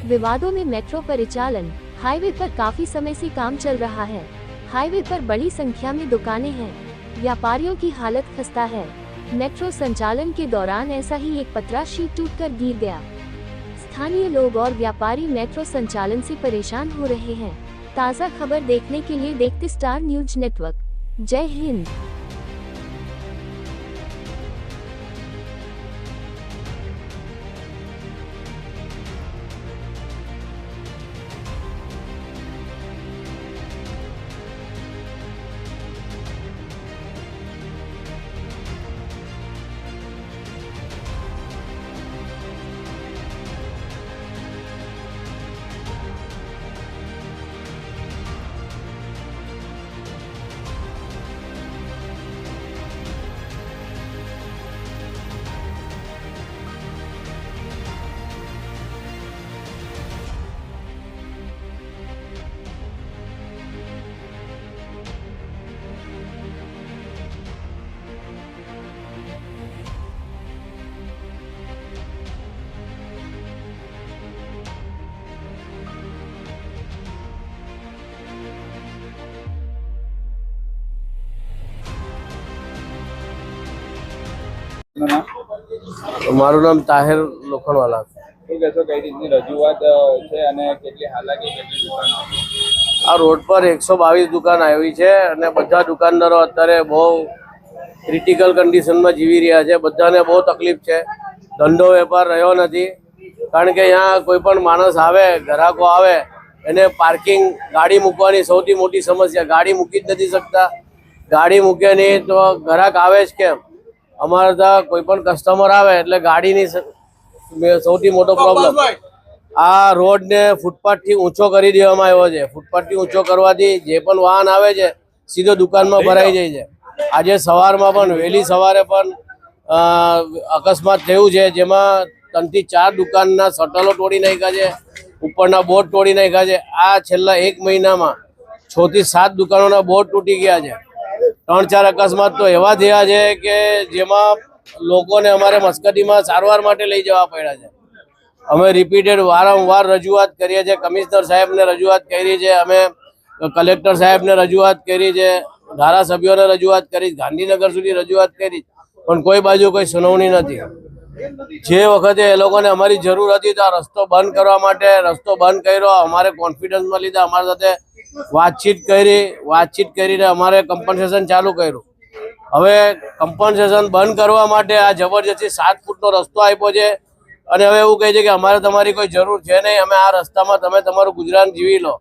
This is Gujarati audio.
विवादों में मेट्रो परिचालन। हाईवे पर काफी समय से काम चल रहा है। हाईवे पर बड़ी संख्या में दुकानें हैं। व्यापारियों की हालत खस्ता है। मेट्रो संचालन के दौरान ऐसा ही एक पतरा शीट टूटकर गिर गया। स्थानीय लोग और व्यापारी मेट्रो संचालन से परेशान हो रहे हैं। ताज़ा खबर देखने के लिए देखते स्टार न्यूज नेटवर्क। जय हिंद। મારું નામ તાહેર લોખંડવાલા. શું કહેશો, કઈ રીતની રજૂઆત છે અને કેટલી હાલાકી, કેટલી દુકાનો? આ રોડ પર 122 દુકાન આવી છે અને બધા દુકાનદારો અત્યારે બહુ ક્રિટિકલ કન્ડિશનમાં જીવી રહ્યા છે. બધાને બહુ તકલીફ છે. ધંધો વેપાર રહ્યો નથી, કારણ કે અહીંયા કોઈ પણ માણસ આવે, ગ્રાહકો આવે, એને પાર્કિંગ ગાડી મૂકવાની સૌથી મોટી સમસ્યા. ગાડી મૂકી જ નથી શકતા. ગાડી મૂકે નહીં તો ગ્રાહક આવે જ કેમ? અમારે ત્યાં કોઈ પણ કસ્ટમર આવે એટલે ગાડીની સૌથી મોટો પ્રોબ્લેમ. આ રોડને ફૂટપાથથી ઊંચો કરી દેવામાં આવ્યો છે. ફૂટપાથથી ઊંચો કરવાથી જે પણ વાહન આવે છે સીધો દુકાનમાં ભરાઈ જાય છે. આજે સવારમાં પણ વહેલી સવારે પણ અકસ્માત થયું છે, જેમાં 3 થી 4 દુકાનના શટલો તોડી નાખ્યા છે, ઉપરના બોર્ડ તોડી નાખ્યા છે. આ છેલ્લા 1 મહિનામાં 6 થી 7 દુકાનોના બોર્ડ તૂટી ગયા છે. 3-4 અકસ્માત તો એવા થયા છે કે જેમાં લોકોને અમારે મસ્કતીમાં સારવાર માટે લઈ જવા પડ્યા છે. અમે રિપીટેડ વારંવાર રજૂઆત કરીએ છીએ. કમિશનર સાહેબને રજૂઆત કરી છે, અમે કલેક્ટર સાહેબને રજૂઆત કરી છે, ધારાસભ્યોને રજૂઆત કરી, ગાંધીનગર સુધી રજૂઆત કરી, પણ કોઈ બાજુ કોઈ સુનાવણી નથી. જે વખતે એ લોકોને અમારી જરૂર હતી તો આ રસ્તો બંધ કરવા માટે રસ્તો બંધ કર્યો. અમારે કોન્ફિડન્સમાં લીધા, અમારી સાથે વાતચીત કરીને અમારે કમ્પન્સેશન ચાલુ કર્યું. હવે કમ્પન્સેશન બંધ કરવા માટે આ જબરજસ્તી 7 ફૂટનો રસ્તો આપ્યો છે અને હવે એવું કહે છે કે અમારે તમારી કોઈ જરૂર છે નહીં, અમે આ રસ્તામાં તમે તમારું ગુજરાન જીવી લો.